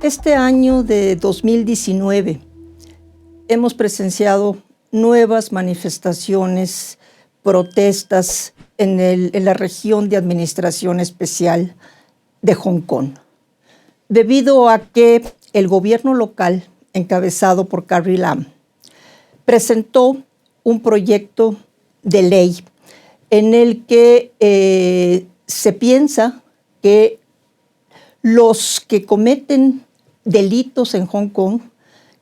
Este año de 2019 hemos presenciado nuevas manifestaciones, protestas en la región de administración especial de Hong Kong, debido a que el gobierno local, encabezado por Carrie Lam, presentó un proyecto de ley en el que se piensa que los que cometen delitos en Hong Kong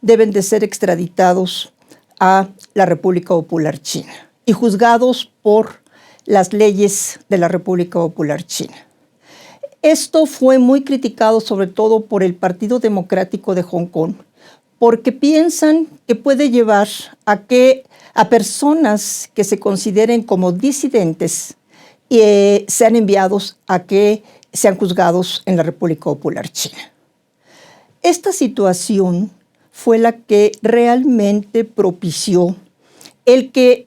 deben de ser extraditados a la República Popular China y juzgados por las leyes de la República Popular China. Esto fue muy criticado sobre todo por el Partido Democrático de Hong Kong, porque piensan que puede llevar a que a personas que se consideren como disidentes sean enviados a que sean juzgados en la República Popular China. Esta situación fue la que realmente propició el que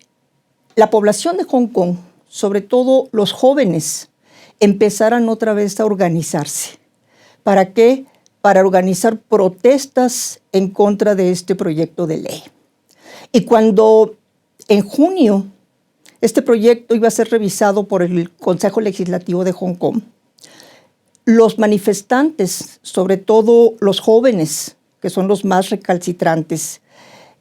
la población de Hong Kong, sobre todo los jóvenes, empezaran otra vez a organizarse. ¿Para qué? Para organizar protestas en contra de este proyecto de ley. Y cuando en junio este proyecto iba a ser revisado por el Consejo Legislativo de Hong Kong, los manifestantes, sobre todo los jóvenes, que son los más recalcitrantes,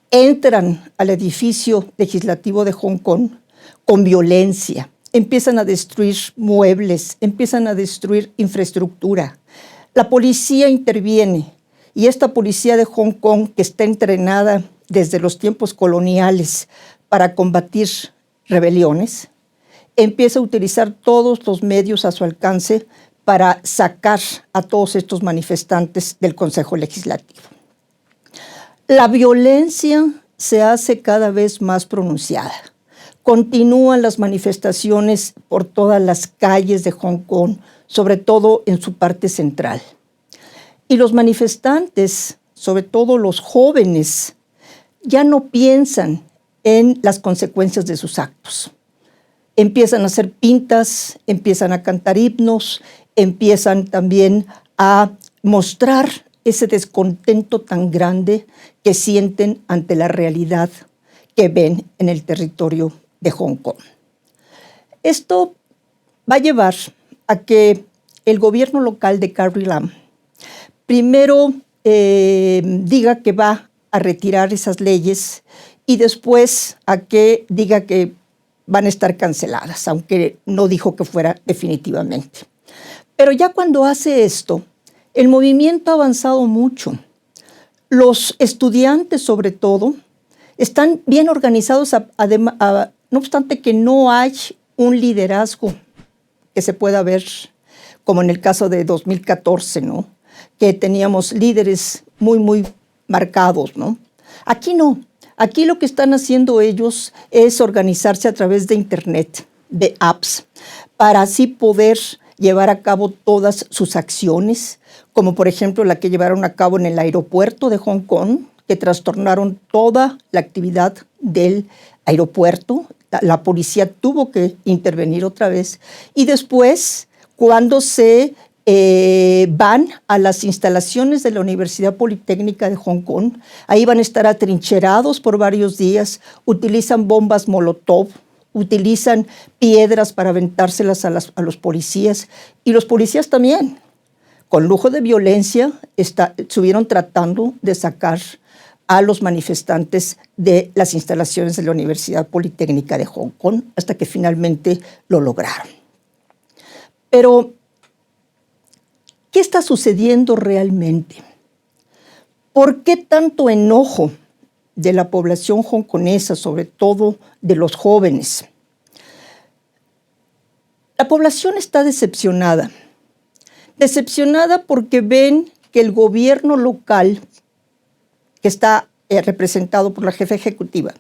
entran al edificio legislativo de Hong Kong con violencia, empiezan a destruir muebles, empiezan a destruir infraestructura. La policía interviene y esta policía de Hong Kong, que está entrenada desde los tiempos coloniales para combatir rebeliones, empieza a utilizar todos los medios a su alcance para sacar a todos estos manifestantes del Consejo Legislativo. La violencia se hace cada vez más pronunciada. Continúan las manifestaciones por todas las calles de Hong Kong, sobre todo en su parte central. Y los manifestantes, sobre todo los jóvenes, ya no piensan en las consecuencias de sus actos. Empiezan a hacer pintas, empiezan a cantar himnos, empiezan también a mostrar ese descontento tan grande que sienten ante la realidad que ven en el territorio de Hong Kong. Esto va a llevar a que el gobierno local de Carrie Lam primero diga que va a retirar esas leyes y después a que diga que van a estar canceladas, aunque no dijo que fuera definitivamente. Pero ya cuando hace esto, el movimiento ha avanzado mucho. Los estudiantes, sobre todo, están bien organizados, no obstante que no hay un liderazgo que se pueda ver, como en el caso de 2014, ¿no? Que teníamos líderes muy marcados, ¿no? Aquí no. Aquí lo que están haciendo ellos es organizarse a través de Internet, de apps, para así poder llevar a cabo todas sus acciones, como por ejemplo la que llevaron a cabo en el aeropuerto de Hong Kong, que trastornaron toda la actividad del aeropuerto. La policía tuvo que intervenir otra vez. Y después, cuando se van a las instalaciones de la Universidad Politécnica de Hong Kong, ahí van a estar atrincherados por varios días, utilizan bombas Molotov, utilizan piedras para aventárselas a los policías, y los policías también, con lujo de violencia, estuvieron tratando de sacar a los manifestantes de las instalaciones de la Universidad Politécnica de Hong Kong, hasta que finalmente lo lograron. Pero ¿qué está sucediendo realmente? ¿Por qué tanto enojo de la población hongkonesa, sobre todo de los jóvenes? La población está decepcionada porque ven que el gobierno local, que está representado por la jefa ejecutiva,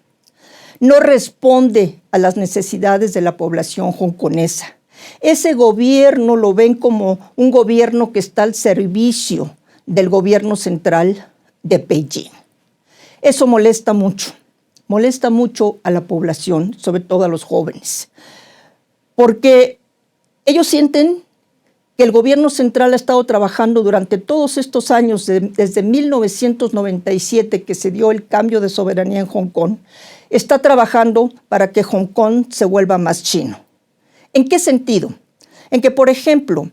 no responde a las necesidades de la población hongkonesa. Ese gobierno lo ven como un gobierno que está al servicio del gobierno central de Beijing. Eso molesta mucho a la población, sobre todo a los jóvenes, porque ellos sienten que que el gobierno central ha estado trabajando durante todos estos años, desde 1997 que se dio el cambio de soberanía en Hong Kong, está trabajando para que Hong Kong se vuelva más chino. ¿En qué sentido? En que, por ejemplo,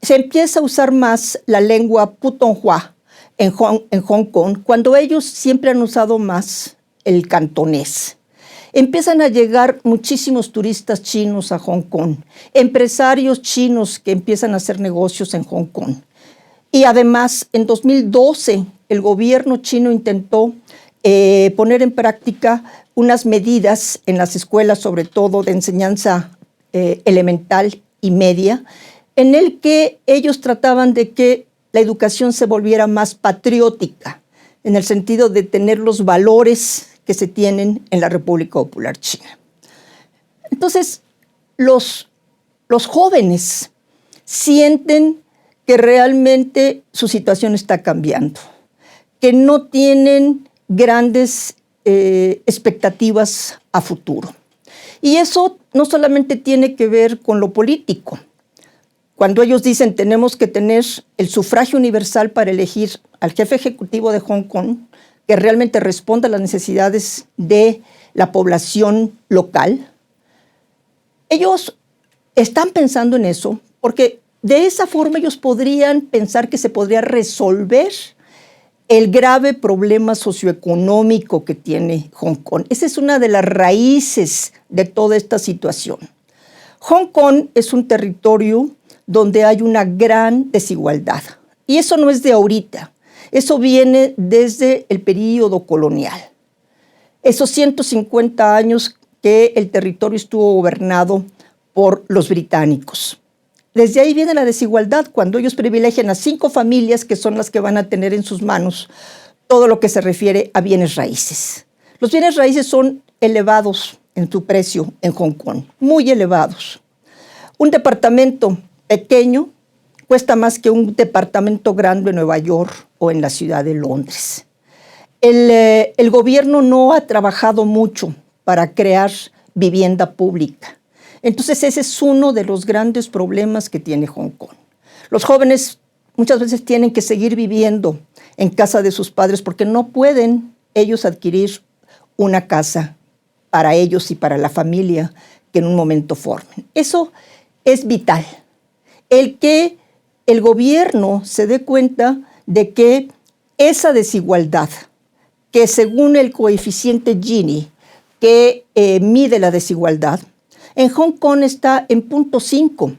se empieza a usar más la lengua putonghua en Hong Kong, cuando ellos siempre han usado más el cantonés. Empiezan a llegar muchísimos turistas chinos a Hong Kong, empresarios chinos que empiezan a hacer negocios en Hong Kong. Y además, en 2012, el gobierno chino intentó poner en práctica unas medidas en las escuelas, sobre todo de enseñanza elemental y media, en el que ellos trataban de que la educación se volviera más patriótica, en el sentido de tener los valores que se tienen en la República Popular China. Entonces, los jóvenes sienten que realmente su situación está cambiando, que no tienen grandes expectativas a futuro. Y eso no solamente tiene que ver con lo político. Cuando ellos dicen tenemos que tener el sufragio universal para elegir al jefe ejecutivo de Hong Kong, que realmente responda a las necesidades de la población local, ellos están pensando en eso porque de esa forma ellos podrían pensar que se podría resolver el grave problema socioeconómico que tiene Hong Kong. Esa es una de las raíces de toda esta situación. Hong Kong es un territorio donde hay una gran desigualdad. Y eso no es de ahorita. Eso viene desde el período colonial. Esos 150 años que el territorio estuvo gobernado por los británicos. Desde ahí viene la desigualdad, cuando ellos privilegian a 5 familias que son las que van a tener en sus manos todo lo que se refiere a bienes raíces. Los bienes raíces son elevados en su precio en Hong Kong, muy elevados. Un departamento pequeño cuesta más que un departamento grande en Nueva York o en la ciudad de Londres. El gobierno no ha trabajado mucho para crear vivienda pública. Entonces ese es uno de los grandes problemas que tiene Hong Kong. Los jóvenes muchas veces tienen que seguir viviendo en casa de sus padres porque no pueden ellos adquirir una casa para ellos y para la familia que en un momento formen. Eso es vital. El que el gobierno se dé cuenta de que esa desigualdad, que según el coeficiente Gini, que mide la desigualdad, en Hong Kong está en 0.5,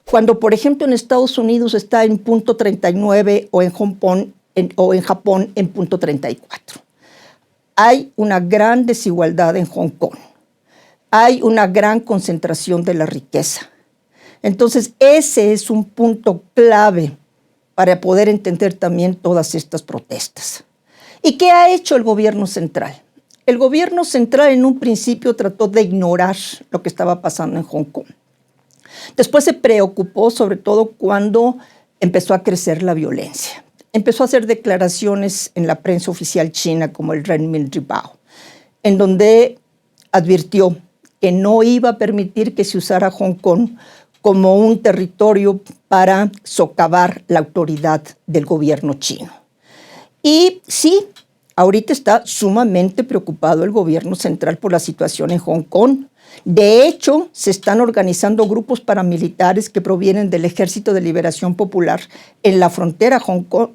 cuando por ejemplo en Estados Unidos está en 0.39 o en Japón en 0.34. Hay una gran desigualdad en Hong Kong. Hay una gran concentración de la riqueza. Entonces, ese es un punto clave para poder entender también todas estas protestas. ¿Y qué ha hecho el gobierno central? El gobierno central en un principio trató de ignorar lo que estaba pasando en Hong Kong. Después se preocupó, sobre todo cuando empezó a crecer la violencia. Empezó a hacer declaraciones en la prensa oficial china como el Renmin Ribao, en donde advirtió que no iba a permitir que se usara Hong Kong como un territorio para socavar la autoridad del gobierno chino. Y sí, ahorita está sumamente preocupado el gobierno central por la situación en Hong Kong. De hecho, se están organizando grupos paramilitares que provienen del Ejército de Liberación Popular en la frontera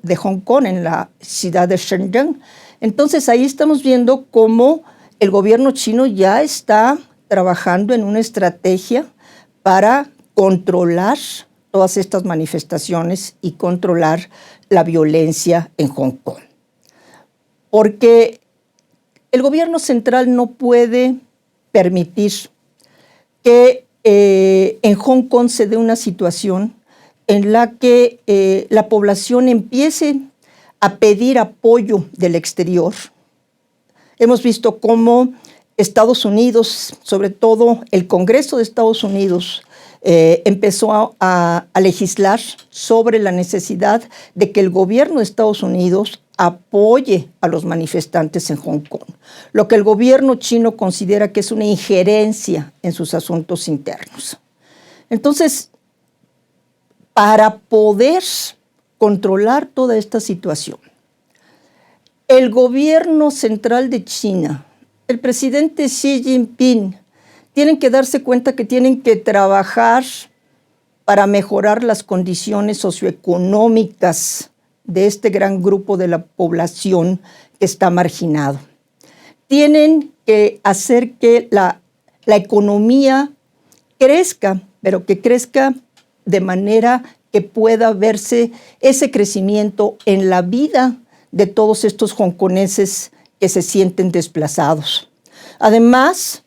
de Hong Kong, en la ciudad de Shenzhen. Entonces, ahí estamos viendo cómo el gobierno chino ya está trabajando en una estrategia para controlar todas estas manifestaciones y controlar la violencia en Hong Kong. Porque el gobierno central no puede permitir que en Hong Kong se dé una situación en la que la población empiece a pedir apoyo del exterior. Hemos visto cómo Estados Unidos, sobre todo el Congreso de Estados Unidos, empezó a legislar sobre la necesidad de que el gobierno de Estados Unidos apoye a los manifestantes en Hong Kong, lo que el gobierno chino considera que es una injerencia en sus asuntos internos. Entonces, para poder controlar toda esta situación, el gobierno central de China, el presidente Xi Jinping, tienen que darse cuenta que tienen que trabajar para mejorar las condiciones socioeconómicas de este gran grupo de la población que está marginado. Tienen que hacer que la economía crezca, pero que crezca de manera que pueda verse ese crecimiento en la vida de todos estos hongkoneses que se sienten desplazados. Además,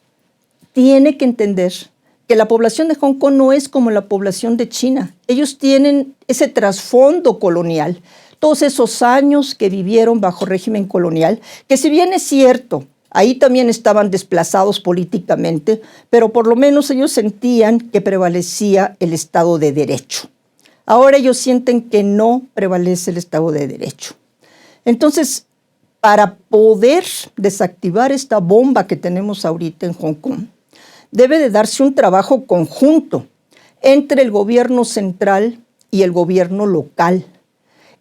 tiene que entender que la población de Hong Kong no es como la población de China. Ellos tienen ese trasfondo colonial, todos esos años que vivieron bajo régimen colonial, que si bien es cierto, ahí también estaban desplazados políticamente, pero por lo menos ellos sentían que prevalecía el Estado de Derecho. Ahora ellos sienten que no prevalece el Estado de Derecho. Entonces, para poder desactivar esta bomba que tenemos ahorita en Hong Kong, debe de darse un trabajo conjunto entre el gobierno central y el gobierno local.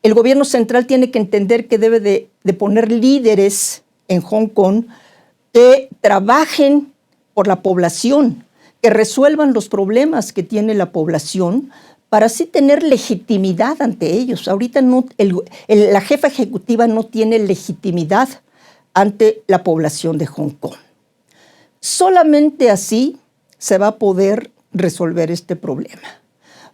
El gobierno central tiene que entender que debe de poner líderes en Hong Kong que trabajen por la población, que resuelvan los problemas que tiene la población para así tener legitimidad ante ellos. Ahorita la jefa ejecutiva no tiene legitimidad ante la población de Hong Kong. Solamente así se va a poder resolver este problema.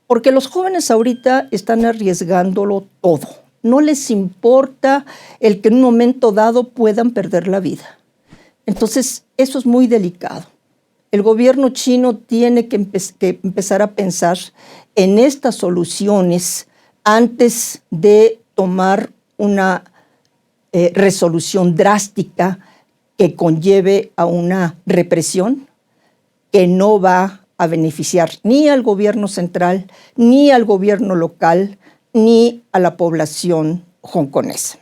Porque los jóvenes ahorita están arriesgándolo todo. No les importa el que en un momento dado puedan perder la vida. Entonces, eso es muy delicado. El gobierno chino tiene que empezar a pensar en estas soluciones antes de tomar una resolución drástica que conlleve a una represión que no va a beneficiar ni al gobierno central, ni al gobierno local, ni a la población hongkonesa.